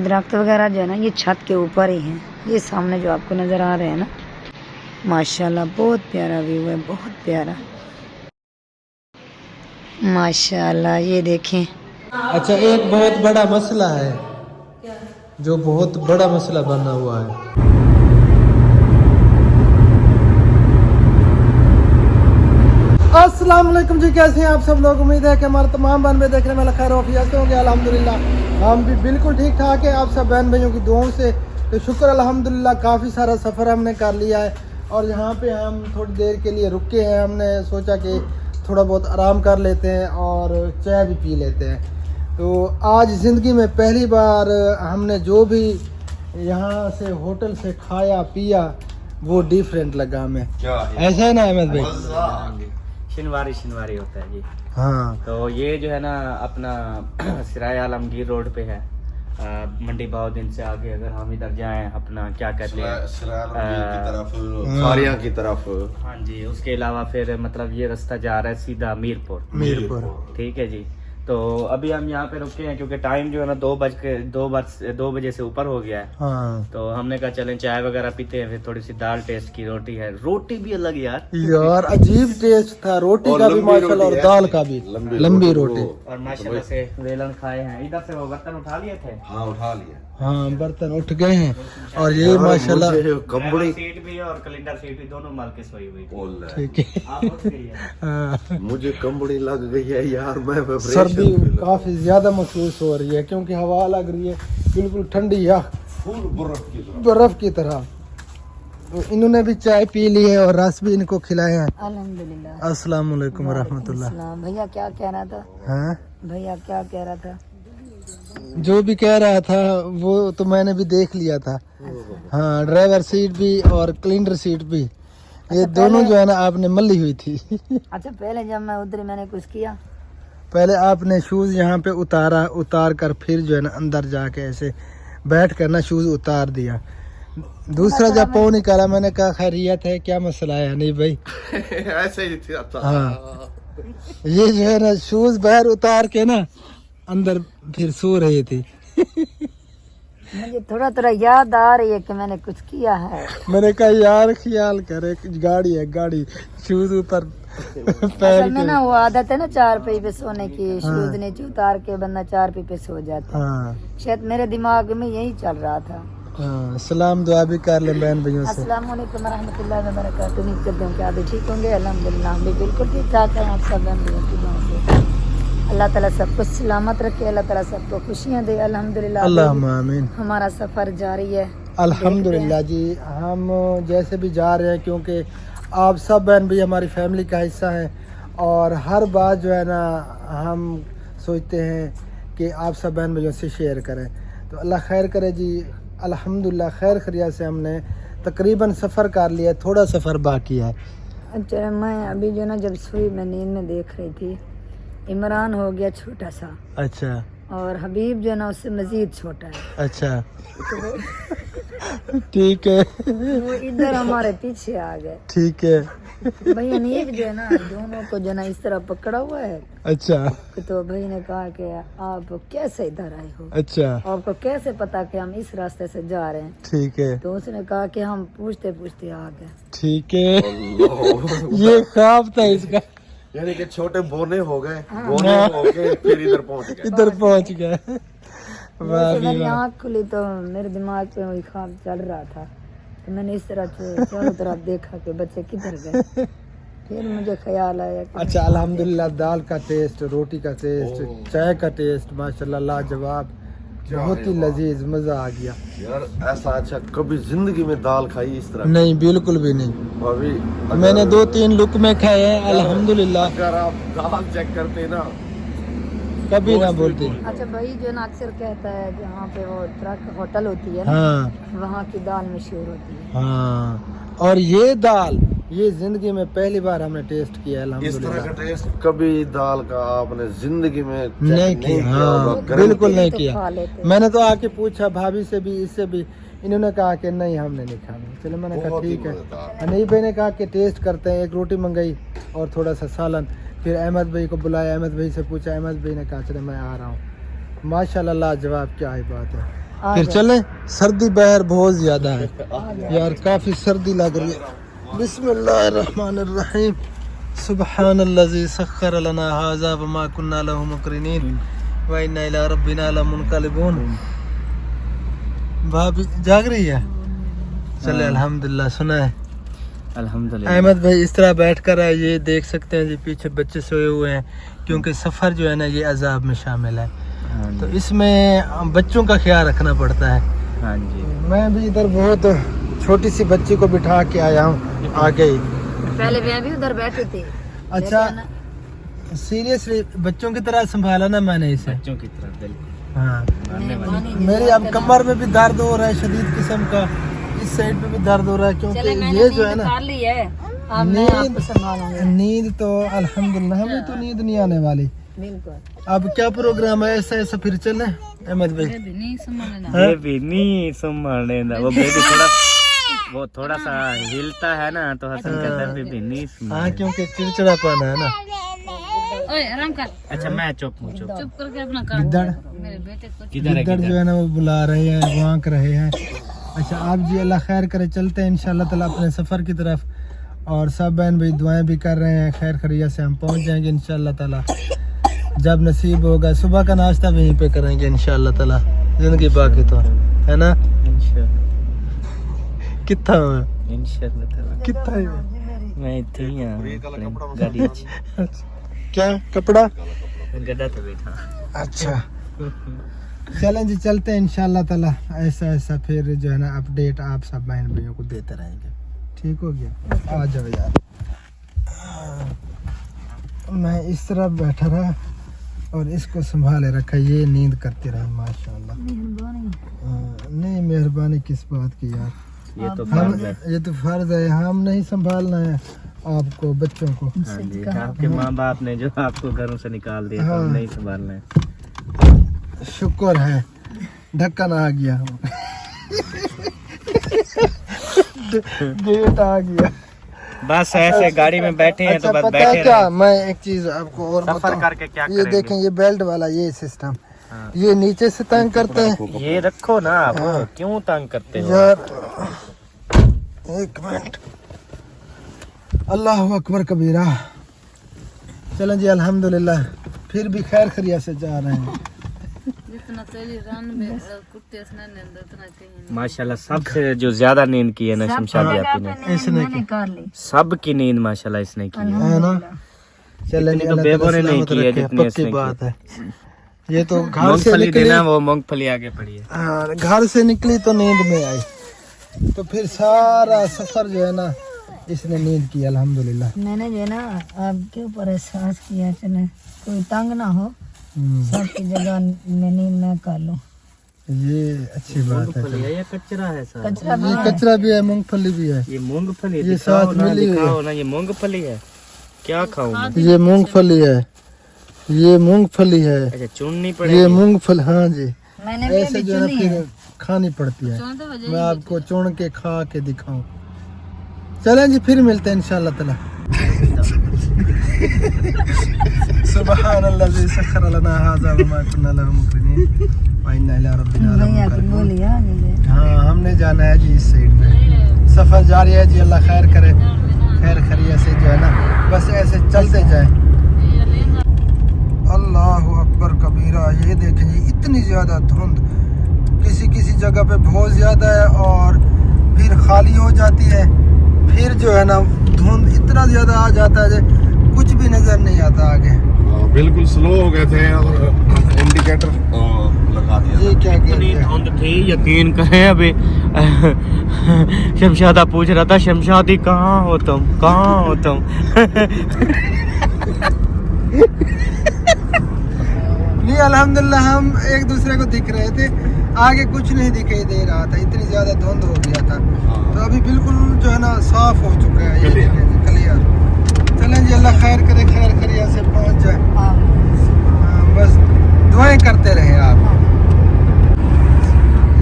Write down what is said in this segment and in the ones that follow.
درخت وغیرہ جو ہے نا یہ چھت کے اوپر ہی ہیں. یہ سامنے جو آپ کو نظر آ رہے ہیں نا ماشاءاللہ بہت پیارا ویو ہے, بہت پیارا ماشاءاللہ. یہ دیکھیں. اچھا ایک بہت بڑا مسئلہ ہے جو بہت بڑا مسئلہ بنا ہوا ہے. السلام علیکم جی, کیسے ہیں آپ سب لوگ؟ امید ہے کہ ہمارے تمام بہن بھائی دیکھنے میں خیر وفیت ہوں گے. الحمدللہ ہم بھی بالکل ٹھیک ٹھاک ہیں آپ سب بہن بھائیوں کی دعاؤں سے. تو شکر الحمدللہ کافی سارا سفر ہم نے کر لیا ہے اور یہاں پہ ہم تھوڑی دیر کے لیے رکے ہیں. ہم نے سوچا کہ تھوڑا بہت آرام کر لیتے ہیں اور چائے بھی پی لیتے ہیں. تو آج زندگی میں پہلی بار ہم نے جو بھی یہاں سے ہوٹل سے کھایا پیا وہ ڈیفرنٹ لگا ہمیں. ایسا ہے نا احمد بھائی؟ شنواری ہوتا ہے جی. ہاں تو یہ جو ہے نا اپنا سرائے عالمگیر روڈ پہ ہے, منڈی باؤ دن سے آگے. اگر ہم ادھر جائیں اپنا کیا کہتے ہیں کھاریاں کی طرف, ہاں جی, اس کے علاوہ پھر مطلب یہ راستہ جا رہا ہے سیدھا میرپور. ٹھیک ہے جی. تو ابھی ہم یہاں پہ رکے ہیں کیونکہ ٹائم جو ہے نا 2 بجے سے اوپر ہو گیا ہے. ہاں تو ہم نے کہا چلیں چائے وغیرہ پیتے ہیں, پھر تھوڑی سی دال ٹیسٹ کی روٹی ہے. روٹی بھی الگ یار عجیب ٹیسٹ تھا روٹی کا بھی ماشاءاللہ اور دال کا بھی. لمبی روٹی اور ماشاءاللہ سے ویلن کھائے ہیں. ادھر سے وہ برتن اٹھا لیے تھے. ہاں اٹھا لیا. ہاں برتن اٹھ گئے ہیں اور یہ ماشاءاللہ کمبڑی سیٹ بھی اور کیلنڈر سیٹ بھی دونوں مال کے سوئی ہوئی تھی. ٹھیک ہے. آپ اٹھ گئی ہیں. مجھے کمبڑی لگ گئی ہے یار, میں سردی کافی زیادہ محسوس ہو رہی ہے کیونکہ ہوا لگ رہی ہے بالکل ٹھنڈی یا برف کی طرح. تو انہوں نے بھی چائے پی لی ہے اور رس بھی ان کو کھلائے ہیں. الحمدللہ. السلام علیکم ورحمۃ اللہ. السلام. بھیا کیا کہہ رہا تھا؟ ہاں بھیا کیا کہہ رہا تھا؟ جو بھی کہہ رہا تھا وہ تو میں نے بھی دیکھ لیا تھا. ہاں ڈرائیور سیٹ بھی اور کلینڈر سیٹ بھی, یہ دونوں جو ہے نا آپ نے ملی ہوئی تھی. اچھا پہلے جب میں ادھر میں نے کچھ کیا, پہلے آپ نے شوز یہاں پہ اتار کر پھر جو ہے نا اندر جا کے ایسے بیٹھ کر نا شوز اتار دیا. دوسرا جب پاؤں نکالا میں نے کہا خیریت ہے, کیا مسئلہ ہے؟ نہیں بھائی ایسے ہی تھا. ہاں یہ جو ہے نا شوز باہر اتار کے نا اندر پھر سو رہی تھی. مجھے تھوڑا یاد آ رہی ہے کہ میں نے کچھ کیا ہے. میں نے کہا یار خیال کرے, گاڑی ہے گاڑی, شوز اوپر اصل میں نا وہ عادت ہے نا چار پہ سونے کی, شوز نیچے اتار کے بندہ چار پہ سو جاتا ہے. ہاں شاید میرے دماغ میں یہی چل رہا تھا. ہاں سلام دعا بھی کر لیں بہن بھائیوں سے. السلام علیکم ورحمۃ اللہ وبرکاتہ. امید کرتے ہیں کہ آپ بھی ٹھیک ہوں گے. الحمدللہ ہم بھی بالکل ٹھیک ٹھاک ہیں آپ سب بہن بھائیوں کی دعا سے. اللہ تعالیٰ سب کو سلامت رکھے, اللہ تعالیٰ سب کو خوشیاں دے. الحمدللہ اللہم آمین. ہمارا سفر جاری ہے. الحمدللہ جی. ہم جیسے بھی جا رہے ہیں کیونکہ آپ سب بہن بھی ہماری فیملی کا حصہ ہیں اور ہر بات جو ہے نا ہم سوچتے ہیں کہ آپ سب بہن بھائیوں سے شیئر کریں. تو اللہ خیر کرے جی. الحمدللہ خیر خیریت سے ہم نے تقریباً سفر کر لیا, تھوڑا سفر باقی ہے. اچھا میں ابھی جو نا جب سوئی میں نیند میں دیکھ رہی تھی, عمران ہو گیا چھوٹا سا, اچھا اور حبیب جو ہے نا اس سے مزید چھوٹا ہے. اچھا ٹھیک ہے, وہ ادھر ہمارے پیچھے آ گئے. ٹھیک ہے. بھائی انیب جو ہے نا دونوں کو جو ہے نا اس طرح پکڑا ہوا ہے. اچھا تو بھائی نے کہا کہ آپ کیسے ادھر آئے ہو, اچھا آپ کو کیسے پتا کہ ہم اس راستے سے جا رہے ہیں؟ ٹھیک ہے. تو اس نے کہا کہ ہم پوچھتے پوچھتے آ گئے. ٹھیک ہے. یہ خواب تھا اس کا, یعنی کہ چھوٹے بونے ہو گئے, بونے ہو کے پھر ادھر پہنچ گئے. میری آنکھ کھلی تو میرے دماغ پہ وہی خواب چل رہا تھا. تو میں نے اس طرح چاروں طرف دیکھا کہ بچے کدھر گئے. پھر مجھے خیال آیا کہ اچھا الحمدللہ دال کا ٹیسٹ, روٹی کا ٹیسٹ, چائے کا ٹیسٹ ماشاءاللہ لاجواب, بہت ہی لذیذ, مزہ آ گیا. یار ایسا اچھا کبھی زندگی میں دال کھائی اس طرح؟ نہیں بالکل بھی نہیں. ابھی میں نے 2-3 لقمے کھائے ہیں الحمدللہ. اگر آپ دال چیک کرتے نا کبھی نہ بولتے. اچھا بھائی جو نا اکثر کہتا ہے کہ وہاں پہ وہ ٹرک ہوٹل ہوتی ہے نا, ہاں وہاں کی دال مشہور ہوتی ہے. ہاں اور یہ دال یہ زندگی میں پہلی بار ہم نے ٹیسٹ کیا ہے اس طرح کا الحمدللہ. ٹیسٹ کبھی دال کا آپ نے زندگی میں نہیں کیا. ہاں بالکل نہیں تو کیا. کھا لیتے. میں نے تو آ کے پوچھا بھابھی سے بھی, اس سے بھی, انہوں نے کہا کہ نہیں ہم نے نہیں کھانا. چلو میں نے کہا ٹھیک ہے. انیب بھائی نے کہا کہ ٹیسٹ کرتے ہیں, ایک روٹی منگائی اور تھوڑا سا سالن. پھر احمد بھائی کو بلایا, احمد بھائی سے پوچھا, احمد بھائی نے کہا چلے میں آ رہا ہوں. ماشاءاللہ لاجواب, کیا ہی بات ہے. پھر چلیں. سردی باہر بہت زیادہ ہے یار, کافی سردی لگ رہی ہے. بسم اللہ الرحمن الرحیم. سبحان الذی سخر لنا ھذا وما كنا له مقرنین وإنا إلى ربنا لمنقلبون. بھابی جاگ رہی ہے. چلے الحمدللہ. سنا ہے الحمدللہ. احمد بھائی اس طرح بیٹھ کر ہے, یہ دیکھ سکتے ہیں جی پیچھے بچے سوئے ہوئے ہیں, کیونکہ سفر جو ہے نا یہ عذاب میں شامل ہے, تو اس میں بچوں کا خیال رکھنا پڑتا ہے. ہاں جی. میں بھی ادھر بہت چھوٹی سی بچی کو بٹھا کے آیا ہوں آگے ہی. پہلے میں بھی ادھر بیٹھی تھی. اچھا سیریسلی بچوں کی طرح سنبھالا نا میں نے اسے. بچوں کی طرح بالکل. ہاں میری اب کمر میں بھی درد ہو رہا ہے شدید قسم کا, اس سائڈ پہ بھی درد ہو رہا ہے, کیونکہ یہ جو ہے نا نیند تو الحمدللہ ہمیں تو نیند نہیں آنے والی. اب کیا پروگرام ہے, ایسا ایسا پھر چلیں احمد بھائی. یہ بھی نہیں سنبھالنے دا, وہ تھوڑا سا ہلتا ہے نا تو حسن کہتا ہے بھی نہیں سنبھالنے. ہاں کیونکہ چڑچڑا پانا ہے نا. اچھا میں چپ ہوں. گدڑ جو ہے نا وہ بلا رہے ہیں, وانک رہے ہیں. اچھا آپ جی اللہ خیر کرے, چلتے ہیں انشاءاللہ تعالی اپنے سفر کی طرف, اور سب بہن بھائی دعائیں بھی کر رہے ہیں, خیر خیریت سے ہم پہنچ جائیں گے انشاءاللہ تعالی جب نصیب ہوگا. صبح کا ناشتہ وہیں پہ کریں گے انشاءاللہ تعالی, زندگی باقی تو ہے نا. کتنا ہے انشاءاللہ تعالی کتنا ہے میں اتھی ہوں گاڑی کیا کپڑا گڈا تو بیٹھا. اچھا چلیں جی چلتے ہیں انشاءاللہ تعالی. ایسا ایسا پھر جو ہے نا اپڈیٹ آپ سب بہن بھائیوں کو دیتے رہیں گے. ٹھیک ہو گیا. آ جاؤ یار. میں اس طرح بیٹھا رہا اور اس کو سنبھالے رکھا, یہ نیند کرتی رہی ماشاءاللہ. نہیں مہربانی کس بات کی یار, یہ تو یہ تو فرض ہے, ہم نہیں سنبھالنا ہے آپ کو بچوں کو. آپ کے ماں باپ نے جو آپ کو گھروں سے نکال دیا تو نہیں سنبھالنا ہے. شکر ہے ڈھکن آ گیا, گیٹ آ گیا. بس ایسے گاڑی میں بیٹھے ہیں تو بس پتہ ہے بیٹھے کیا, میں ایک چیز آپ کو اور سفر کر کے کیا یہ دیکھیں, یہ بیلٹ والا یہ سسٹم, یہ نیچے سے تنگ کرتے ہیں. یہ رکھو نا آپ, کیوں تنگ کرتے ہو یار ایک منٹ. اللہ اکبر کبیرہ. چلیں جی الحمدللہ پھر بھی خیر خیریت سے جا رہے ہیں. ماشاءاللہ سب سے جو زیادہ نیند کی ہے نا شمشادی آپی نے, اس نے سب کی نیند ماشاءاللہ اس نے کی ہے. نا. چلیں جی تو بیبوں نے نہیں کی ہے جتنی اس پکی نے بات کی. ہے. یہ تو گھر مونگ سے پھلی نکلی, دینا, وہ مونگ پھلی آگے پڑی ہے. گھر سے نکلی تو نیند میں آئی, تو پھر سارا سفر جو ہے نا اس نے نیند کی الحمدللہ. میں نے جو ہے نا آپ کے اوپر احساس کیا, چلے کوئی تنگ نہ ہو, سب کی جگہ میں نیند میں کر لوں. یہ اچھی بات ہے. یہ کچرا ہے سارا. یہ کچرا بھی ہے, مونگ پھلی بھی ہے, یہ مونگ پھلی یہ ساتھ ملی ہوئی دکھاؤ نا, یہ مونگ پھلی ہے. کیا کھاؤں میں؟ یہ مونگ پھلی ہے, یہ مونگ پھلی ہے, اچھا چننی پڑے یہ مونگ پھلی. ہاں جی میں نے ایسے جو ہے نا پھر کھانی پڑتی ہے. میں آپ کو چون کے کھا کے دکھاؤں. چلیں جی پھر ملتے ہیں انشاءاللہ تعالی. سبحان الذی سخر لنا ھذا وما كنا له مقرنین وإنا إلى ربنا لمنقلبون. ہاں ہم نے جانا ہے جی اس سائڈ میں, سفر جاری ہے جی. اللہ خیر کرے, خیر خیریت سے جو ہے نا بس ایسے چلتے جائیں. اللہ اکبر کبیرہ. یہ دیکھیں جی اتنی زیادہ دھند, کسی کسی جگہ پہ بہت زیادہ ہے اور پھر خالی ہو جاتی ہے, پھر جو ہے نا دھند اتنا زیادہ آ جاتا ہے کچھ بھی نظر نہیں آتا آگے. بالکل سلو ہو گئے تھے اور انڈیکیٹر لگا دیا. یہ کیا اتنی دھند تھی, یقین کریں ابھی شمشادہ پوچھ رہا تھا, شمشادی کہاں ہو تم, کہاں ہو تم. نہیں الحمدللہ ہم ایک دوسرے کو دکھ رہے تھے, آگے کچھ نہیں دکھائی دے رہا تھا, اتنی زیادہ دھند ہو گیا تھا. تو ابھی بالکل جو ہے نا صاف ہو چکا ہے, یہ دیکھیں جی کلیئر. چلیں جی اللہ خیر کرے, خیر خیریت سے پہنچ جائے. بس دعائیں کرتے رہے آپ.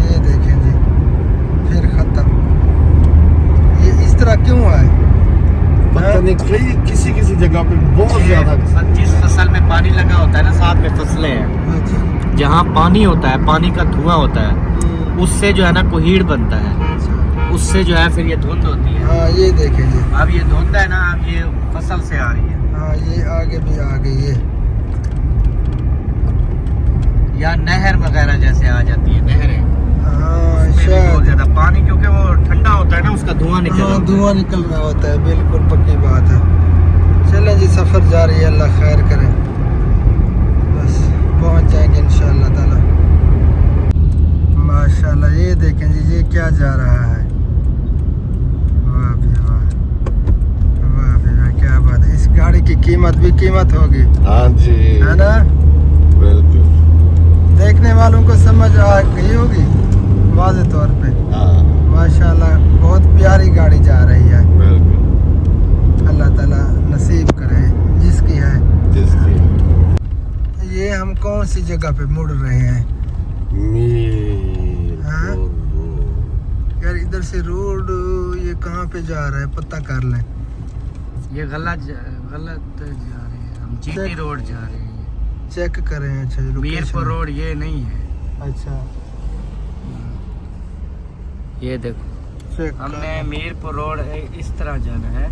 یہ دیکھیں جی پھر ختم. یہ اس طرح کیوں آئے پتہ نہیں, کسی کسی جگہ پہ بہت زیادہ. جس فصل میں پانی لگا ہوتا ہے نا, ساتھ میں فصلیں ہیں, جہاں پانی ہوتا ہے, پانی کا دھواں ہوتا ہے, उससे जो है ना कोहीड़ बनता है, उससे जो है फिर ये धुंध होती है। हाँ ये देखें जी, अब ये धुंध है ना, अब ये फसल से आ रही है। हाँ ये आगे भी आ गई है, या नहर वगैरह जैसे आ जाती है, नहरें हाँ बहुत शायद, ज्यादा पानी, क्योंकि वो ठंडा होता है ना, उसका धुआं निकल हाँ आता है। धुआं निकल रहा होता है, बिल्कुल पक्की बात है। चलें जी, सफ़र जारी है, अल्लाह खैर करे, बस पहुंच जाएंगे इंशाअल्लाह ताला। माशाल्लाह ये देखें जी, ये क्या जा रहा है, वाह भी वाह, वाह भी वाह, क्या बात है। इस गाड़ी की कीमत भी कीमत होगी, हाँ जी, है ना, बिल्कुल। देखने वालों को समझ आ गई होगी वाज़े तौर पे। हाँ माशाल्लाह बहुत प्यारी गाड़ी जा रही है, बिल्कुल, अल्लाह ताला नसीब करे जिसकी है। जिसकी ये हम कौन सी जगह पे मुड़ रहे हैं हाँ? यार इधर से रोड ये कहाँ पे जा रहा है, पता कर लें। ये गलत जा रही है, हम जीटी रोड जा रहे हैं। चेक करें, अच्छा मीरपुर लोकेशन। रोड ये नहीं है, अच्छा ये देखो, चेक हमने मीरपुर रोड इस तरह जाना है,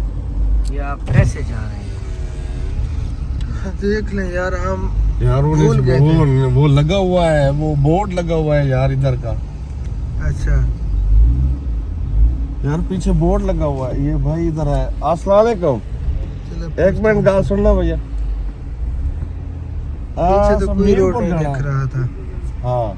ये आप कैसे जा रहे हैं? देख लें यार, हम यार भूल गए थे। वो लगा हुआ है, वो बोर्ड लगा हुआ है यार इधर का, अच्छा यार पीछे बोर्ड लगा हुआ है, ये भाई इधर है। अस्सलाम वालेकुम, चलो एक मिनट गाल सुनना भैया। पीछे तो सब कोई रोड मीरपुर नहीं जाना दिख है। रहा था। हाँ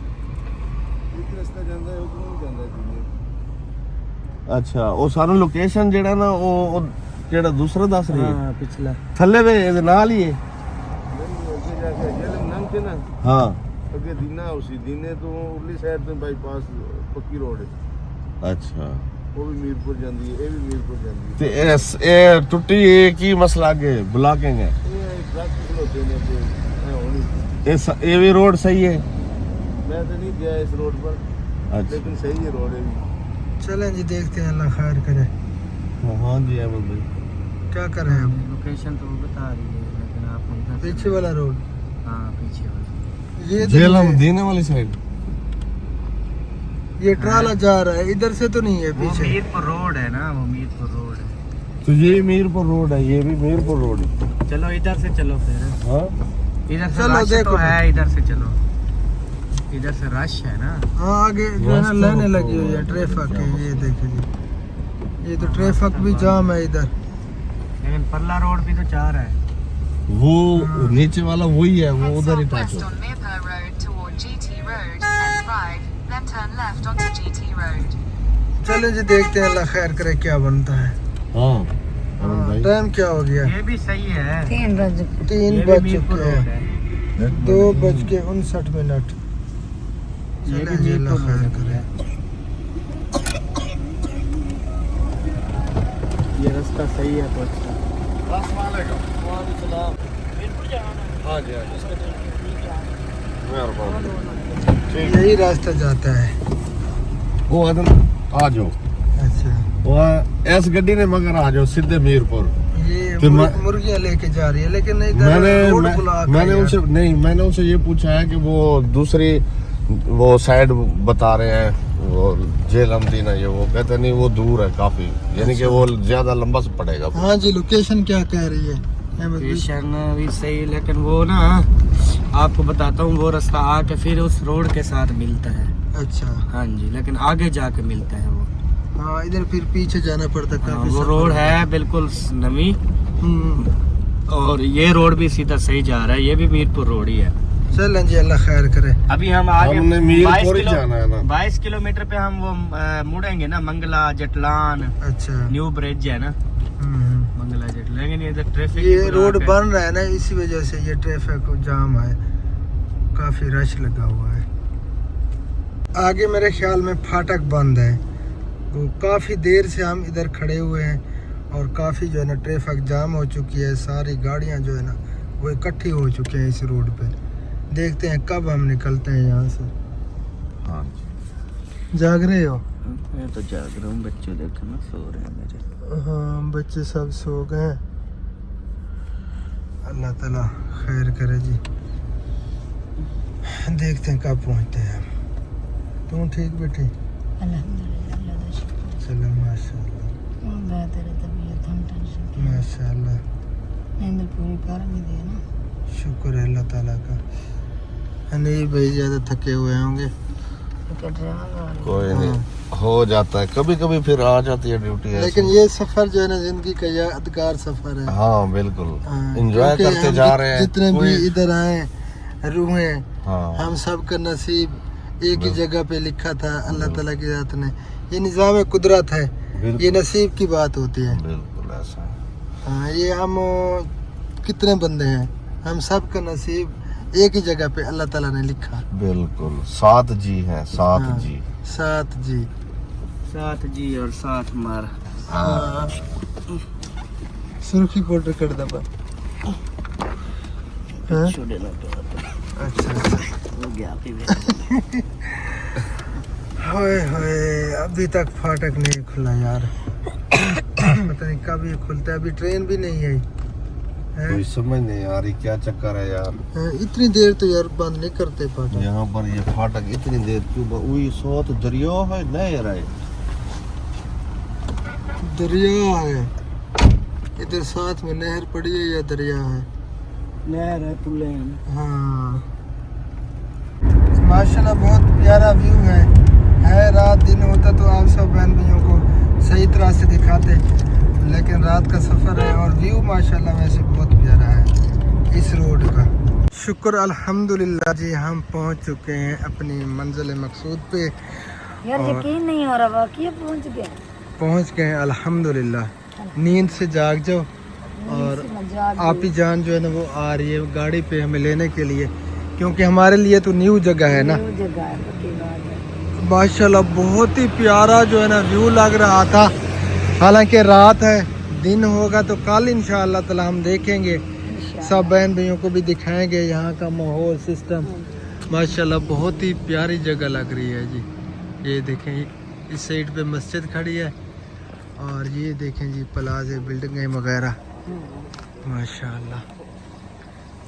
अच्छा, ਉਹ ਸਾਨੂੰ ਲੋਕੇਸ਼ਨ ਜਿਹੜਾ ਨਾ ਉਹ ਜਿਹੜਾ ਦੂਸਰਾ ਦੱਸ ਰਹੀ ਹੈ हाँ पिछला ਥੱਲੇ ਵੇ ਇਹਦੇ ਨਾਲ ਹੀ ਹੈ। ਹਾਂ ਅੱਗੇ ਦੀਨਾ ਉਸੀ ਦੀਨੇ ਤੋਂ ਉਰਲੀ ਸਾਈਡ ਤੋਂ ਬਾਈਪਾਸ ਪੱਕੀ ਰੋਡ ਹੈ, ਅੱਛਾ, ਉਹ ਵੀ ਮੀਰਪੁਰ ਜਾਂਦੀ ਹੈ, ਇਹ ਵੀ ਮੀਰਪੁਰ ਜਾਂਦੀ ਹੈ। ਤੇ ਇਹ ਟੁੱਟੀ ਇਹ ਕੀ ਮਸਲਾ ਅੱਗੇ ਬਲਾਕਿੰਗ ਹੈ? ਇਹ ਟਰੱਕ ਖਲੋਤੇ ਨੇ ਤੇ ਇਹ ਹੋਣੀ। ਇਹ ਵੀ रोड सही है? मैं तो नहीं गया इस रोड पर, अच्छा लेकिन सही है रोड है भी। चलें जी, देखते हैं, अल्लाह खैर करे। हाँ जी अहमद भाई, क्या करें हम, लोकेशन तो वो बता रही है, लेकिन आप इधर से- पीछे वाला रोड, हाँ पीछे वाला। ये तो जेलम नहीं है। देने वाली साइड। ये ट्राला जा रहा है, इधर से तो नहीं है वो पीछे। मीरपुर रोड है ना, वो मीरपुर रोड है। तो ये मीरपुर रोड है, ये भी मीरपुर रोड है। चलो इधर से चलो फिर, हाँ इधर से चलो, रश देखो तो है, इधर से चलो, इधर से रश है ना। हाँ आगे जो है ना लाइनें लगी हुई है, ट्रैफिक है, ये देखिए जी, ये तो ट्रैफिक भी जाम है इधर। लेकिन पल्ला रोड भी तो जा रहा है। वो नीचे वाला वही है, वो उधर ही टच Southwest हो। on Mirpur Road toward GT Road, then right, then turn left onto GT Road. चलें जी, देखते हैं, अल्लाह खैर करे क्या बनता है। हाँ अहमद भाई, टाइम क्या हो गया, ये भी सही है, 3 बज 3 ये भी बज मीरपुर चुके रोड हैं, है। 2:59। ये चलें भी जी, अल्लाह मीरपुर खैर रोड करे। है। ये रास्ता सही है तो अच्छा। हाँ जी यही रास्ता जाता है। वो आदम आ जाओ, अच्छा वो इस गड्डी ने मगर आ जाओ सीधे मीरपुर। ये तो मुर्गियाँ लेके जा रही है, लेकिन इधर मैंने रोड ब्लॉक है मैंने यार। उनसे नहीं, मैंने उनसे ये पूछा है कि वो दूसरी वो साइड बता रहे हैं, वो जेलम दीना, ये वो कहते नहीं वो दूर है काफी, यानी कि वो ज्यादा लंबा से पड़ेगा। हाँ जी, लोकेशन क्या कह रही है अहमद भाई? लोकेशन भी सही, लेकिन वो ना आपको बताता हूँ, वो रास्ता आके फिर उस रोड के साथ मिलता है। अच्छा हाँ जी, लेकिन आगे जाके मिलता है वो। हाँ, इधर फिर पीछे जाना पड़ता हाँ, काफी वो सफर रोड होता है बिल्कुल नवी, हम्म। और ये रोड भी सीधा सही जा रहा है, ये भी मीरपुर रोड ही है। चलें जी, अल्लाह खैर करे। अभी हम आगे हमने मीरपुर ही जाना है ना। 22 किलोमीटर पे हम वो मुड़ेंगे ना, मंगला जटलान अच्छा न्यू ब्रिज है ना, मंगला जटलान, लेकिन ये ट्रैफिक ये रोड बन रहा है ना, इसी वजह से ये ट्रैफिक जाम है, काफी रश लगा हुआ है। आगे मेरे ख्याल में फाटक बंद है, वो काफ़ी देर से हम इधर खड़े हुए हैं और काफ़ी जो है ना ट्रैफिक जाम हो चुकी है, सारी गाड़ियां जो है ना वो इकट्ठी हो चुकी हैं इस रोड पे। देखते हैं कब हम निकलते हैं यहाँ से। हाँ जाग रहे हो? मैं तो जाग रहा हूँ, बच्चे देखो ना सो रहे हैं मेरे। हाँ, बच्चे सब सो गए हैं, अल्लाह ताला खैर करे जी। देखते हैं कब पहुँचते हैं हम। तू ठीक बैठी? अल्हम्दुलिल्लाह, अल्लाह का शुक्र। चलो माशाल्लाह और बेहतर है तबीयत, हम टेंशन की माशाल्लाह, नींद पूरी कर भी दी ना। शुक्र है अल्लाह ताला का। नहीं भाई ज़्यादा थके हुए होंगे। कोई नहीं, हो जाता है कभी कभी, फिर आ जाती है ड्यूटी ऐसे। लेकिन ये सफर जो है ना जिंदगी का यादगार सफर है। हाँ बिल्कुल, हाँ, एंजॉय क्योंकि करते हम जा रहे हैं। जितने भी कोई- इधर आए रूहे, हाँ हम सब का नसीब एक ही जगह पे लिखा था अल्लाह ताला की ज़ात ने। ये निज़ाम कुदरत है, बिल्कुल। ये नसीब की बात होती है। बिल्कुल ऐसा है। हाँ, ये हम कितने बंदे हैं, हम सब का नसीब एक ही जगह पे अल्लाह ताला ने लिखा। बिल्कुल 7 जी हैं, 7 हाँ, जी। 7 जी। 7 जी और 7 मार। हाँ, सुर्खी पाउडर कर दबा। हाँ? छोड़े ना तो अच्छा अच्छा। हो गया अभी भी। होए होए, अभी तक फाटक नहीं खुला यार। पता नहीं कब ये खुलता है, अभी ट्रेन भी नहीं आई है। कोई समझ नहीं आ रही क्या चक्कर है यार। हाँ, इतनी देर तो यार बंद नहीं करते फाटक। यहाँ पर ये फाटक इतनी देर क्यों वही 100 दरिया है नहर है। दरिया है इधर साथ में, नहर पड़ी है या दरिया है? नहर है, पुल है। हाँ माशाल्लाह बहुत प्यारा व्यू है। रात दिन होता तो आप सब बहन भाइयों को सही तरह से दिखाते, लेकिन रात का सफ़र है और व्यू माशाल्लाह वैसे बहुत प्यारा है इस रोड का। शुक्र अल्हम्दुलिल्लाह जी, हम पहुंच चुके हैं अपनी मंजिल मकसूद पे। यार यकीन नहीं हो रहा, वाकई पहुंच गए अल्हम्दुलिल्लाह। नींद से जाग जाओ। और आप ही जान जो है ना वो आ रही है गाड़ी पे हमें लेने के लिए, क्योंकि हमारे लिए तो न्यू जगह है ना। जगह है, पक्की बात है। माशाल्लाह बहुत ही प्यारा जो है ना व्यू लग रहा था। हालांकि रात है, दिन होगा तो कल इंशाअल्लाह ताला हम देखेंगे, सब बहन भाइयों को भी दिखाएंगे यहाँ का माहौल सिस्टम। माशाल्लाह बहुत ही प्यारी जगह लग रही है जी। ये देखें इस साइड पे मस्जिद खड़ी है और ये देखें जी प्लाजे बिल्डिंगें वगैरह माशाल्लाह।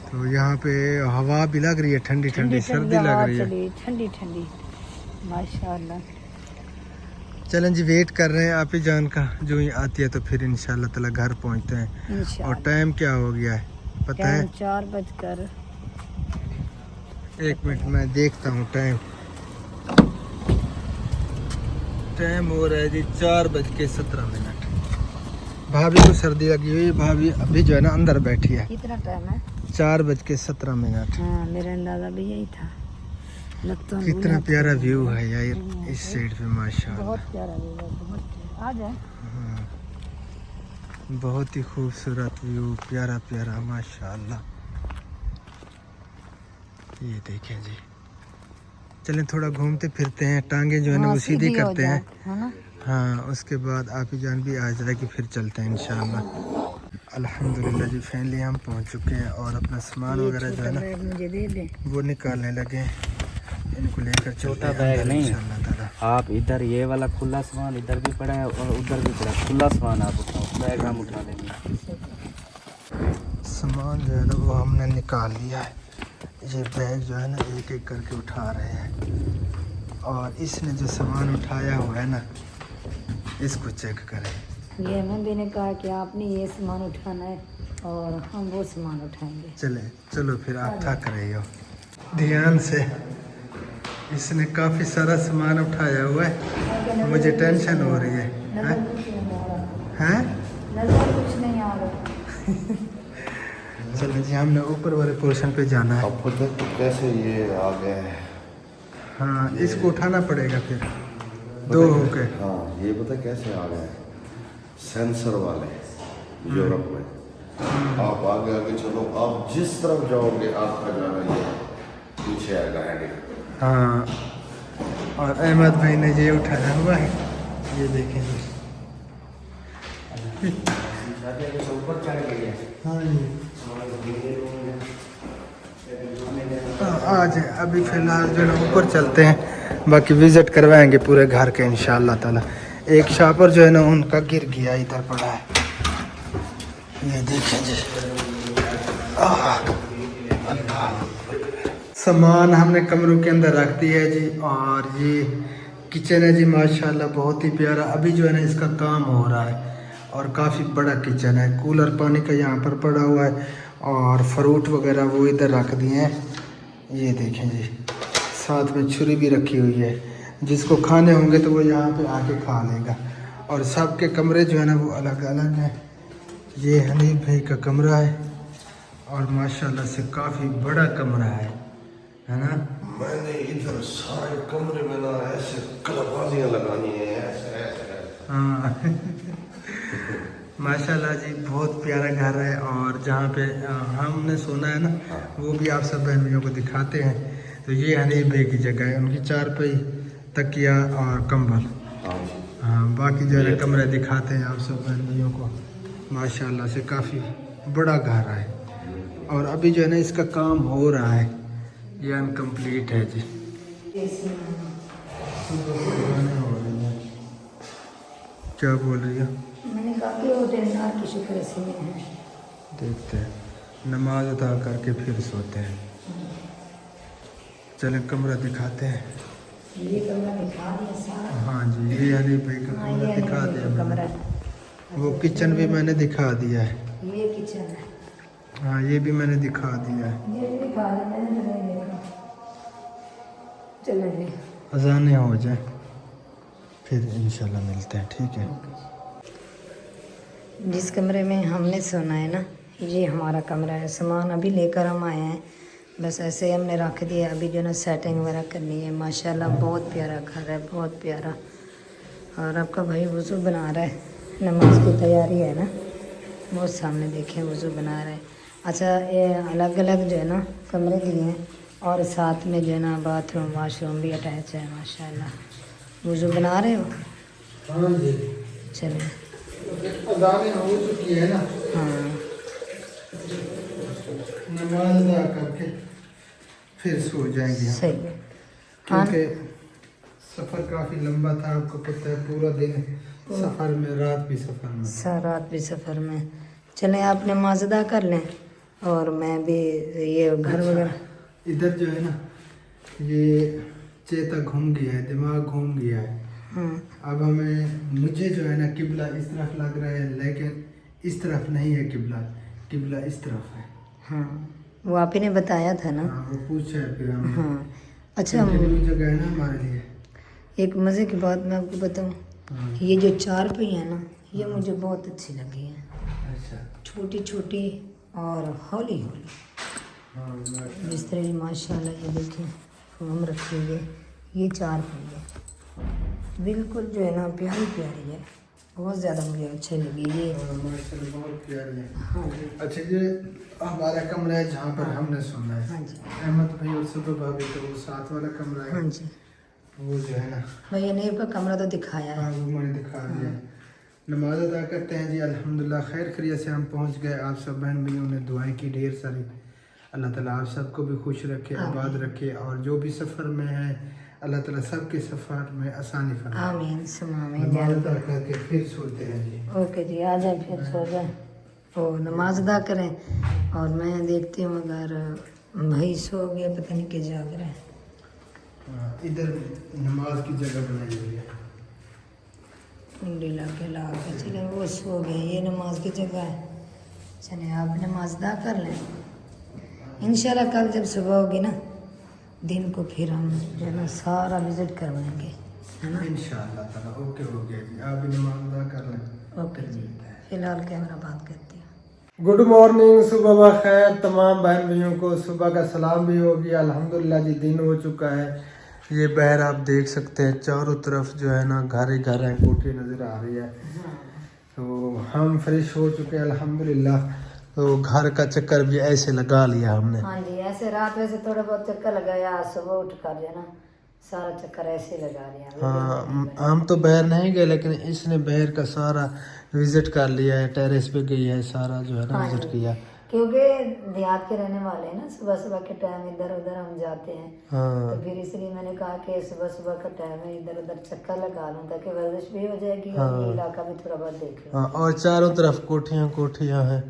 तो यहाँ पे हवा भी लग रही है, ठंडी ठंडी सर्दी लग रही है, ठंडी ठंडी माशाल्लाह। चलें जी वेट कर रहे हैं आप ही जान का, जो ही आती है तो फिर इंशाल्लाह ताला घर पहुँचते हैं। और इंशाल्लाह। टाइम क्या हो गया है पता है? 4:00 एक मिनट मैं देखता हूँ टाइम। टाइम हो रहा है जी 4:17। भाभी को सर्दी लगी हुई है, भाभी अभी जो है ना अंदर बैठी है। कितना टाइम है? 4:17। हाँ, मेरा अंदाजा भी यही था। लत्तों कितना प्यारा व्यू है यार इस साइड पे माशाल्लाह। बहुत प्यारा व्यू है, बहुत प्यारा। आ जाए। बहुत ही खूबसूरत व्यू, प्यारा प्यारा माशाल्लाह। ये देखें जी, चलें थोड़ा घूमते फिरते हैं, टांगे जो है ना वो सीधी करते हैं। है ना? हाँ, उसके बाद आप ही जान भी आ जाएगी, फिर चलते हैं इंशाल्लाह। अल्हम्दुलिल्लाह जी फाइनली हम पहुंच चुके हैं और अपना सामान वगैरह जो है ना मुझे दे दे। वो निकालने लगे। इनको लेकर छोटा बैग नहीं, इंशाल्लाह ताला। आप इधर ये वाला खुला सामान इधर भी पड़ा है और उधर भी पड़ा है। खुला सामान आप उठाओ, बैग हम उठा लेंगे। सामान जो है ना वो हमने निकाल लिया है। ये बैग जो है ना एक एक करके उठा रहे हैं और इसने जो सामान उठाया हुआ है ना इसको चेक करें। ये हमें भी ने कहा कि आपने ये सामान उठाना है और हम वो सामान उठाएंगे। चलो फिर आप थक रहे हो, ध्यान से। इसने काफ़ी सारा सामान उठाया हुआ है, मुझे टेंशन हो रही है। हैं? नजर कुछ नहीं आ रहा। चलो जी, हमने ऊपर वाले पोर्शन पे जाना है। अब पता तो कैसे ये आ गए हैं। हाँ, इसको उठाना पड़ेगा फिर दो होके। हाँ ये पता कैसे आ गए, सेंसर वाले यूरोप में। आप आगे आगे चलो, आप जिस तरफ जाओगे आपका जाना ये पीछे आएगा हैंडल। हाँ, और अहमद भाई ने ये उठाया हुआ है, ये देखें जी। हाँ जी, आज अभी फ़िलहाल जो है ऊपर चलते हैं, बाकी विज़िट करवाएंगे पूरे घर के इंशाल्लाह ताला। एक शापर जो है ना उनका गिर गया, इधर पड़ा है, ये देखें जी। सामान हमने कमरों के अंदर रख दिया है जी। और ये किचन है जी, माशाल्लाह बहुत ही प्यारा। अभी जो है ना इसका काम हो रहा है और काफ़ी बड़ा किचन है। कूलर पानी का यहाँ पर पड़ा हुआ है और फ्रूट वगैरह वो इधर रख दिए हैं। ये देखें जी, साथ में छुरी भी रखी हुई है, जिसको खाने होंगे तो वो यहाँ पे आके खा लेगा। और सबके कमरे जो है ना वो अलग अलग हैं। ये हनीफ भाई का कमरा है और माशाल्लाह से काफ़ी बड़ा कमरा है ना। मैंने इधर सारे कमरे में ना ऐसे कलाबाजियां लगानी है, ऐसे ऐसे। हाँ माशाल्लाह जी बहुत प्यारा घर है। और जहाँ पे हमने सोना है ना वो भी आप सब बहन भाइयों को दिखाते हैं। तो ये हनीफ भाई की जगह है, उनकी चारपाई, तकिया और कंबल। हाँ बाकी जो है कमरे दिखाते हैं आप सब बहन भाइयों को। माशाल्लाह से काफ़ी बड़ा घर है और अभी जो है ना इसका काम हो रहा है, ये अनकम्प्लीट है जी। क्या बोल रही है? मैंने कहा कि वो देनदार की शुक्र से है। देखते हैं, नमाज अदा करके फिर सोते हैं। चलें कमरा दिखाते हैं। ये कमरा दिखा दिया सारा। हाँ जी ये हनीफ भाई का हाँ, कमरा ये दिखा हनीफ भाई दिया का कमरा मैंने। है। वो किचन भी मैंने दिखा दिया है। ये किचन है, हाँ ये भी मैंने दिखा दिया है। ये भी दिखा दिया मैंने, तो नहीं देखा। चलो जी अजाने हो जाए फिर इंशाल्लाह मिलते हैं, ठीक है। जिस कमरे में हमने सोना है ना ये हमारा कमरा है। सामान अभी लेकर हम आए हैं, बस ऐसे ही हमने रख दिया। अभी जो ना सेटिंग वगैरह करनी है। माशाल्लाह बहुत प्यारा घर है, बहुत प्यारा। और आपका भाई वज़ू बना रहा है, नमाज की तैयारी है ना, वो सामने देखें वज़ू बना रहा है। अच्छा ये अलग अलग जो है ना कमरे दिए हैं और साथ में जो है ना बाथरूम वाशरूम भी अटैच है। माशाल्लाह वज़ू बना रहे हो? हाँ जी चलिए अजाने हो चुकी है ना, हाँ नमाज अदा करके फिर सो जाएंगे हम। सही है। हाँ क्योंकि सफ़र काफ़ी लंबा था, आपको पता है पूरा दिन सफ़र में, रात भी सफ़र में। रात भी सफ़र में। चलें आप नमाज अदा कर लें और मैं भी ये घर वगैरह। इधर जो है ना ये चेता घूम गया है, दिमाग घूम गया है। अब हमें मुझे जो है ना किबला इस तरफ लग रहा है, लेकिन इस तरफ नहीं है किबला, किबला इस तरफ है। हाँ वो आप ही ने बताया था ना। हाँ वो पूछा है फिर हमने। हाँ अच्छा न्यू जगह है ना हमारे लिए। एक मज़े की बात मैं आपको बताऊँ, ये जो चार पहिया है ना ये मुझे बहुत अच्छी लगी है। अच्छा छोटी छोटी और हौली हौली हाँ बिस्तरे भी माशाल्लाह। ये देखिए फोम रखी हुई है। ये चार पहिया बिल्कुल जो है ना प्यारी प्यारी है, बहुत ज़्यादा मुझे अच्छी लगी ये। माशाल्लाह बहुत प्यारी है। हाँ जी अच्छा ये हमारा कमरा है जहाँ पर हमने सोना है। हाँ जी अहमद भाई और सुबह भाभी तो वो साथ वाला कमरा है। हाँ जी वो जो है ना भैया ने का कमरा तो दिखाया है। हाँ वो मैंने दिखा दिया। नमाज अदा करते हैं जी। अल्हम्दुलिल्लाह खैर खैरियत से हम पहुंच गए। आप सब बहन भाइयों ने दुआएं की ढेर सारी। अल्लाह ताला आप सबको भी खुश रखे, आबाद रखे और जो भी सफ़र में है अल्लाह ताला सबके सफ़र में आसानी फरमाए। आमीन सुमामीन। नमाज अदा करके फिर सोते हैं जी। ओके जी आ जाए फिर सो जाए और नमाज अदा करें। और मैं देखती हूँ अगर भाई सो गया पता नहीं कि जाग रहे हैं। इधर नमाज की जगह बनाई हुई है। कुंडी ला के चले वो सो गए, ये नमाज की जगह है। चले आप नमाज अदा कर लें। इंशाल्लाह कल जब सुबह होगी ना दिन को फिर हम जो है ना सारा विज़िट करवाएंगे, है ना। इंशाअल्लाह ताला ओके हो गया जी। आप भी नमाज अदा कर लें। ओके जी फ़िलहाल कैमरा बात करती हूँ। गुड मॉर्निंग, सुबह बखैर तमाम बहन भाइयों को। सुबह का सलाम भी हो गया। अल्हम्दुलिल्लाह जी दिन हो चुका है। ये बहर आप देख सकते हैं चारों तरफ जो है ना घर ही घर है, कोठी नज़र आ रही है। तो हम फ्रेश हो चुके हैं अल्हम्दुलिल्लाह। तो घर का चक्कर भी ऐसे लगा लिया हमने। हाँ जी ऐसे रात वैसे थोड़ा बहुत चक्कर लगाया, सुबह उठ कर जो है ना सारा चक्कर ऐसे ही लगा लिया। हाँ हम तो बहर नहीं गए लेकिन इसने बहर का सारा विजिट कर लिया है। टेरेस पे गई है, सारा जो है ना हाँ विजिट जी। किया। क्योंकि देहात के रहने वाले हैं ना, सुबह सुबह के टाइम इधर उधर हम जाते हैं। हाँ तो फिर इसलिए मैंने कहा कि सुबह सुबह का टाइम है इधर उधर चक्कर लगा लूँ ताकि वर्जिश भी हो जाएगी और ये इलाका भी थोड़ा बहुत देख लूँ। हाँ और चारों तरफ कोठियाँ कोठियाँ हैं।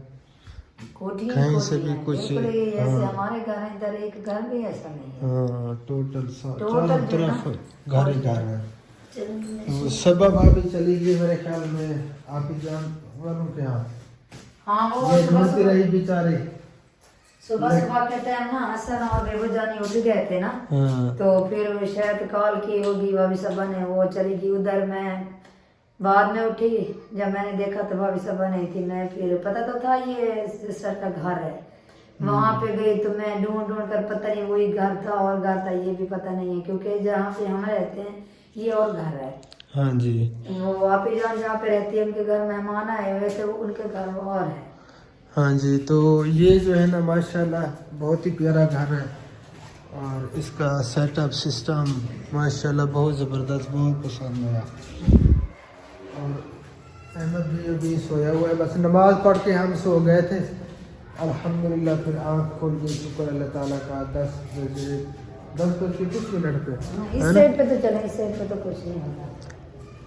कोठी ही कहीं से कोठी भी है। कुछ बिल्कुल ये जैसे हाँ हमारे घर है, इधर एक घर भी ऐसा नहीं है। हाँ टोटल टोटल चारों जो ना, तरफ घर ही घर है। चल- तो सबब अभी चली गई मेरे ख्याल में आप ही जान वालों के यहाँ, हाँ वो ये सुबह ढूंढती रही बेचारी। सुबह सुबह के टाइम ना हसन और बेबू जानी उठ गए थे ना, हाँ तो फिर वो शायद कॉल की होगी भाभी सबा ने, वो चली गई उधर। मैं बाद में उठी, जब मैंने देखा तो भाभी सबा नहीं थी। मैं फिर पता तो था ये सिस्टर का घर है, वहां पे गई तो मैं ढूंढ ढूंढ कर, पता नहीं वही घर था और घर था ये भी पता नहीं है, क्योंकि जहाँ पे हम रहते हैं ये और घर है। हाँ जी वो आप ही जान जहाँ पे रहती है उनके घर मेहमान आए हुए थे, उनके घर और है। हाँ जी। तो ये जो है ना माशाल्लाह बहुत ही प्यारा घर है, और इसका सेटअप सिस्टम माशाल्लाह बहुत ज़बरदस्त, बहुत पसंद आया। और अहमद भी अभी सोया हुआ है, बस नमाज पढ़ के हम सो गए थे अल्हम्दुलिल्लाह, फिर आँख खोल के शुक्र अल्लाह ताला का 10 बज के कुछ मिनट पे इस है ना साइड पे तो चले, इस साइड पे तो कुछ नहीं होता।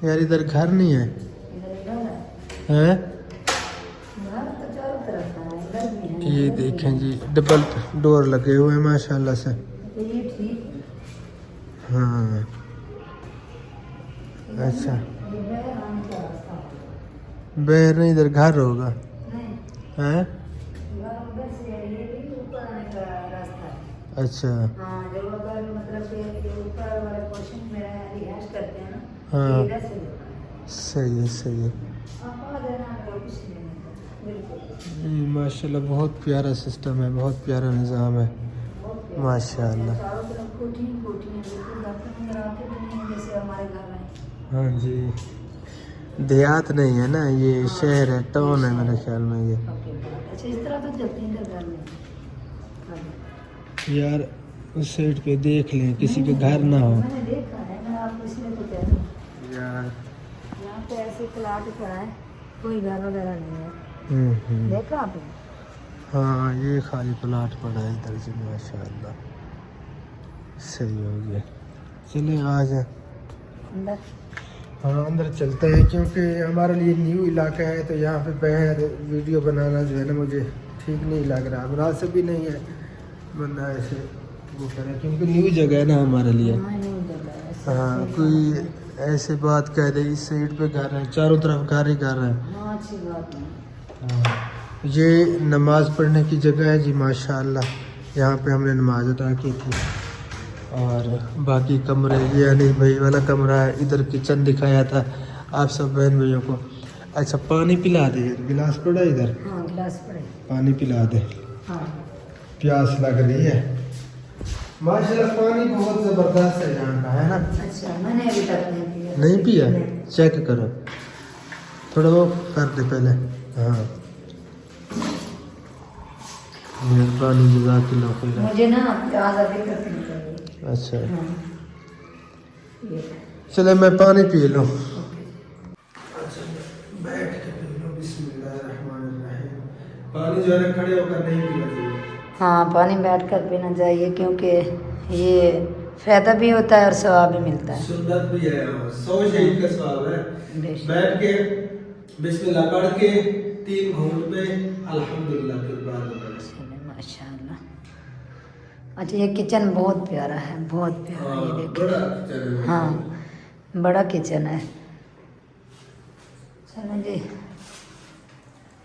यार, इधर घर नहीं है इधर घर है, हैं? घर तो चारों तरफ है, इधर भी है। ये देखें जी, डबल डोर लगे हुए हैं माशाल्लाह से। तो ये ठीक है। हाँ अच्छा, ये है आने का रास्ता है। बैर नहीं, इधर घर होगा नहीं, हैं? घर उधर से है, ये भी ऊपर आने का रास्ता है। अच्छा हाँ, जब अगर मतलब कि ये ऊपर वाले पोर्शन में रिहाइश करते हैं ना, हाँ। ये इधर से होता है। सही है सही है। आप आ जाना, अगर कुछ नहीं होता, बिल्कुल ये माशाल्लाह बहुत प्यारा सिस्टम है, बहुत प्यारा निज़ाम है बहुत प्यारा। माशाल्लाह। चारों तरफ कोठी ही कोठी है, बिल्कुल घर पे नजर आते भी नहीं है जैसे हमारे घर में। हाँ जी, देहात नहीं है ना, ये शहर है, टाउन है मेरे ख्याल में ये। ओके, अच्छा इस तरह तो चलते हैं इधर घर में। हाँ। यार उस साइड पे देख लें, किसी के घर ना हो मैंने देखा है, मैं आपको इसलिए तो कह रही हूँ। यार। यहाँ पे ऐसे प्लाट पड़ा है, कोई घर वगैरह नहीं है। हम्म। देखा आपने? हाँ ये खाली प्लाट पड़ा है इधर से माशाल्लाह, सही हो गया। चले आ जाए अंदर। हाँ अंदर चलते हैं, क्योंकि हमारे लिए न्यू इलाका है, तो यहाँ पे बाहर वीडियो बनाना जो है ना मुझे ठीक नहीं लग रहा, मुनासिब भी नहीं है बंदा ऐसे वो करे, क्योंकि न्यू जगह है ना हमारे लिए। हाँ, नहीं जगह है, ऐसे- हाँ कोई ऐसे बात कह दे, इस साइड पे घर है, चारों तरफ घर ही घर है। हाँ, अच्छी बात नहीं। हाँ, ये नमाज़ पढ़ने की जगह है जी माशाल्लाह, यहाँ पे हमने नमाज अदा की थी। और बाकी कमरे, ये अनिल भाई वाला कमरा है, इधर किचन दिखाया था आप सब बहन भाइयों को। अच्छा पानी पिला दे, गिलास पड़ा इधर, हाँ, गिलास पड़े। पानी पिला दे, हाँ, प्यास लग रही है। माशाल्लाह पानी बहुत ज़बरदस्त है यहाँ का, है ना? अच्छा मैंने अभी तक नहीं पिया। नहीं पिया? नहीं। चेक करो, थोड़ा वो कर दे पहले। हाँ मेहरबानी, जज़ाकल्लाह खैर। मुझे ना प्याज अभी तक नहीं चाहिए। अच्छा हाँ, ये चले मैं पानी पी लूँ। ओके। बैठ के पी लो, बिस्मिल्लाहिर्रहमानिर्रहीम। पानी जो है ना खड़े होकर नहीं पीना चाहिए। हाँ, पानी बैठ कर पीना चाहिए, क्योंकि ये फ़ायदा भी होता है और सवाब भी मिलता है। सुन्नत भी है, 100 शहीद का सवाब है। बेशक। बैठ के बिस्मिल्लाह पढ़ के 3 घूंट पे अल्हम्दुलिल्लाह के बाद माशाल्लाह। अच्छा ये किचन बहुत प्यारा है, बहुत प्यारा, ये देखिए। बड़ा किचन है। हाँ, बड़ा किचन है। चलो जी,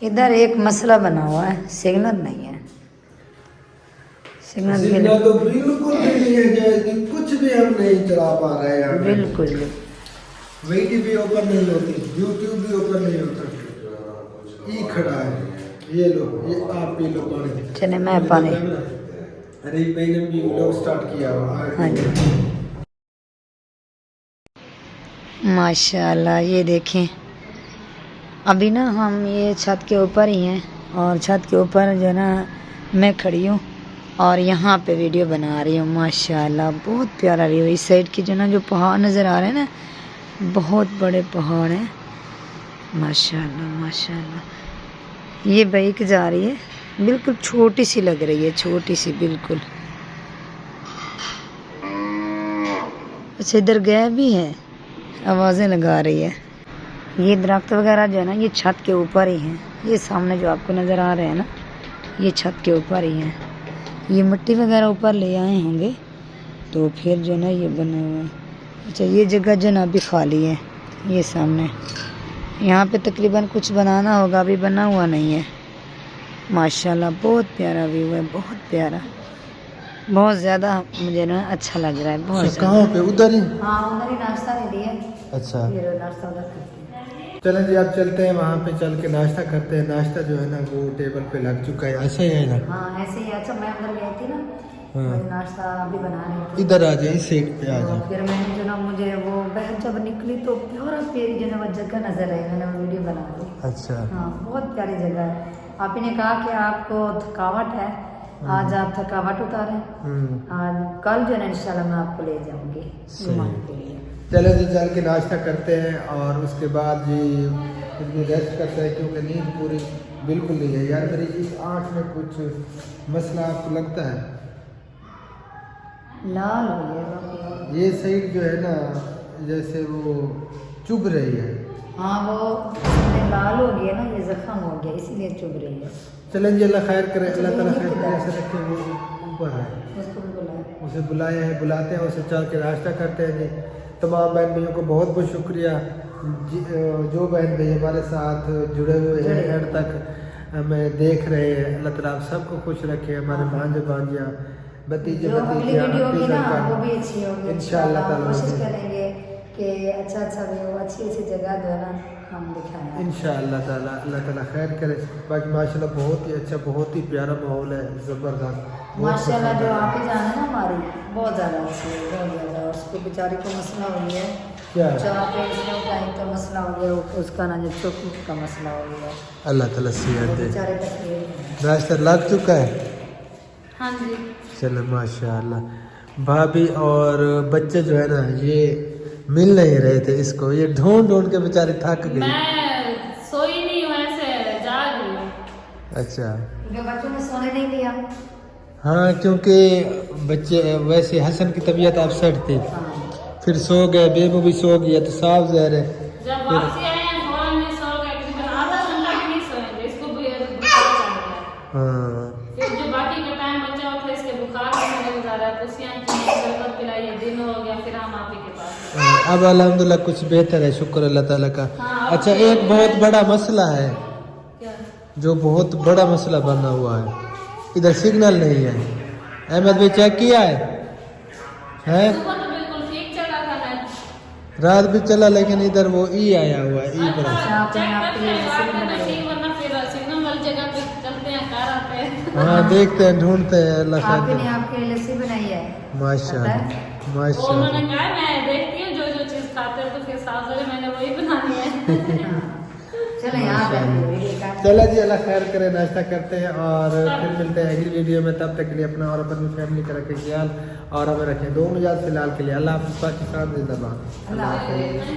इधर एक मसला बना हुआ है, सिग्नल नहीं है। सिग्नल सिग्नल तो बिल्कुल भी नहीं है, कि कुछ भी हम नहीं चला पा रहे हैं यहाँ पे। बिल्कुल भी। वीटी भी ओपन नहीं होती, यूट्यूब भी ओपन नहीं होता, ये खड़ा है। ये लो, ये आप पी लो पानी। चले मैं पानी। अरे भाई ने भी व्लॉग स्टार्ट किया हुआ है। हाँ जी माशाल्लाह, ये देखें। अभी ना हम ये छत के ऊपर ही हैं, और छत के ऊपर जो ना मैं खड़ी हूँ और यहाँ पे वीडियो बना रही हूँ। माशाल्लाह बहुत प्यारा व्यू। इस साइड की जो ना जो पहाड़ नज़र आ रहे हैं ना, बहुत बड़े पहाड़ हैं। माशाल्लाह माशाल्लाह। ये बाइक जा रही है, बिल्कुल छोटी सी लग रही है, छोटी सी बिल्कुल। अच्छा इधर गए भी है, आवाज़ें लगा रही है। ये दरख्त वगैरह जो है ना, ये छत के ऊपर ही हैं। ये सामने जो आपको नज़र आ रहे हैं ना, یہ چھت کے اوپر ہی ہیں. یہ مٹی وغیرہ اوپر لے آئے ہوں گے تو پھر جو نا یہ بنا ہوا ہے. اچھا یہ جگہ جو نا ابھی خالی ہے. یہ سامنے یہاں پہ تقریباً کچھ بنانا ہوگا, ابھی بنا ہوا نہیں ہے. ماشاءاللہ بہت پیارا ویو ہے, بہت پیارا, بہت زیادہ مجھے نا اچھا لگ رہا ہے, بہت زیادہ. کہاں پہ ادھر ہی؟ ہاں ادھر ہی ناشتہ ریڈی ہے. اچھا پھر ناشتہ ادھر کرتے ہیں. چلیں جی اب چلتے ہیں وہاں پہ, چل کے ناشتہ کرتے ہیں. ناشتہ جو ہے نا وہ ٹیبل پہ لگ چکا ہے. ایسا ہی ہے نا؟ ہاں ایسے ہی. اچھا میں اندر گئی تھی نا, ہاں. ناشتہ ابھی بنا رہی تھی. ادھر آ جائیں, اس سیٹ پہ آ تو جائیں. پھر میں نے جو نا مجھے وہ بہن جب نکلی تو پیارا پیاری جو نا وہ جگہ نظر آئی, میں نے وہ ویڈیو بنا لی. اچھا ہاں بہت پیاری جگہ ہے. آپ نے کہا کہ آپ کو تھکاوٹ ہے, آج آپ تھکاوٹ اتاریں. آج کل جو ہے نا انشاءاللہ میں آپ کو لے جاؤں گی گھمانے کے لیے. چلو جی چل کے ناشتہ کرتے ہیں اور اس کے بعد جی ریسٹ کرتے ہیں, کیونکہ نیند پوری بالکل نہیں ہے یار میری. اس آنکھ میں کچھ مسئلہ آپ کو لگتا ہے؟ لال ہو گیا یہ سائڈ جو ہے نا جیسے وہ چبھ رہی ہے. ہاں وہ لال ہو گیا نا, یہ زخم ہو گیا اسی لیے چبھ رہی ہے. چلیں جی اللہ خیر کرے, اللہ تعالیٰ خیر کرے. ایسے رکھے وہ اوپر ہے, اس کو بھی بلایا. اسے بلایا ہے, بلاتے ہیں اسے, چل کے ناشتہ کرتے ہیں. جی تمام بہن بھائیوں کو بہت بہت شکریہ جو بہن بھائی ہمارے ساتھ جڑے ہوئے ہیں, اینڈ تک ہمیں دیکھ رہے ہیں. اللہ تعالیٰ آپ سب کو خوش رکھے, ہمارے بھانجے بھانجیاں بتیجے جو اگلی بتیجیاں ویڈیو ہوگی نا وہ بھی اچھی ہوگی انشاءاللہ تعالیٰ. کوشش کریں گے کہ اچھا ویو, اچھی جگہ جو ہے نا ہم دکھائیں. انشاءاللہ تعالیٰ اللہ تعالیٰ خیر کرے. باقی ماشاءاللہ بہت ہی اچھا, بہت ہی پیارا ماحول ہے, زبردست. ماشاءاللہ جو آپ ہی جانا نا ہماری بہت زیادہ اچھی ہے, بہت زیادہ. اور اس کو بیچاری کو مسئلہ ہو گیا ہے, کیا چار پہ اس میں ٹائم کا مسئلہ ہو گیا, اس کا نا جو چوک کا مسئلہ ہو گیا. اللہ تعالیٰ صحت دے. بیچارے تکلیف. ناشتہ لگ چکا ہے؟ ہاں جی. چلو ماشاءاللہ. بھابھی اور بچے جو ہے نا یہ مل نہیں رہے تھے اس کو, یہ ڈھونڈ ڈھونڈ کے بیچارے تھک گئی. میں سوئی نہیں ہوں, ایسے جاگ رہی ہوں. اچھا کیونکہ بچوں نے سونے نہیں دیا. ہاں کیونکہ بچے ویسے حسن کی طبیعت اپسیٹ تھی, پھر سو گئے, بیبو بھی سو گیا, تو صاف ظاہر ہے. جب واپسی آئے ہیں فوراً میں سو گئے, تقریباً آدھا گھنٹہ بھی نہیں سوئیں گے, اس کو بھی بخار چڑھ گیا. ہاں پھر جو باقی کا ٹائم بچہ ہوتا ہے اس کے بخار میں گزارا, پوسیاں کی شربت پلائی, دن ہو گیا, پھر ہم آپ ہی کے پاس. اب الحمدللہ کچھ بہتر ہے, شکر اللہ تعالیٰ کا. اچھا ایک بہت بڑا مسئلہ ہے, جو بہت بڑا مسئلہ بنا ہوا ہے, ادھر سگنل نہیں ہے. احمد بھائی چیک کیا ہے؟ صبح تو بالکل ٹھیک چلا تھا نیٹ, رات بھی چلا, لیکن ادھر وہ ای آیا ہوا ہے, ای پر. چیک کرتے ہیں رات میں تو ٹھیک, ورنہ پھر سگنل والی جگہ پہ چلتے ہیں, کار آتے ہیں. ہاں دیکھتے ہیں, ڈھونڈتے ہیں. اللہ آپ خیر نے کرے. آپ کے لیے لسی بنائی ہے. ماشاءاللہ انہوں ماشاءاللہ. نے کہا میں دیکھتی ہوں جو چیز کھاتے ہیں تو پھر ساتھ میں نے وہی بنانی ہے. چلیں یہاں پہ چلا جی اللہ خیر کرے, ناشتہ کرتے ہیں اور پھر ملتے ہیں اگلی ویڈیو میں. تب تک کے لیے اپنا اور اپنی فیملی کا رکھیں خیال, اور ہمیں رکھیں دو مجاز فی الحال کے لیے. اللہ حافظ. پاکستان زندہ باد. اللہ حافظ.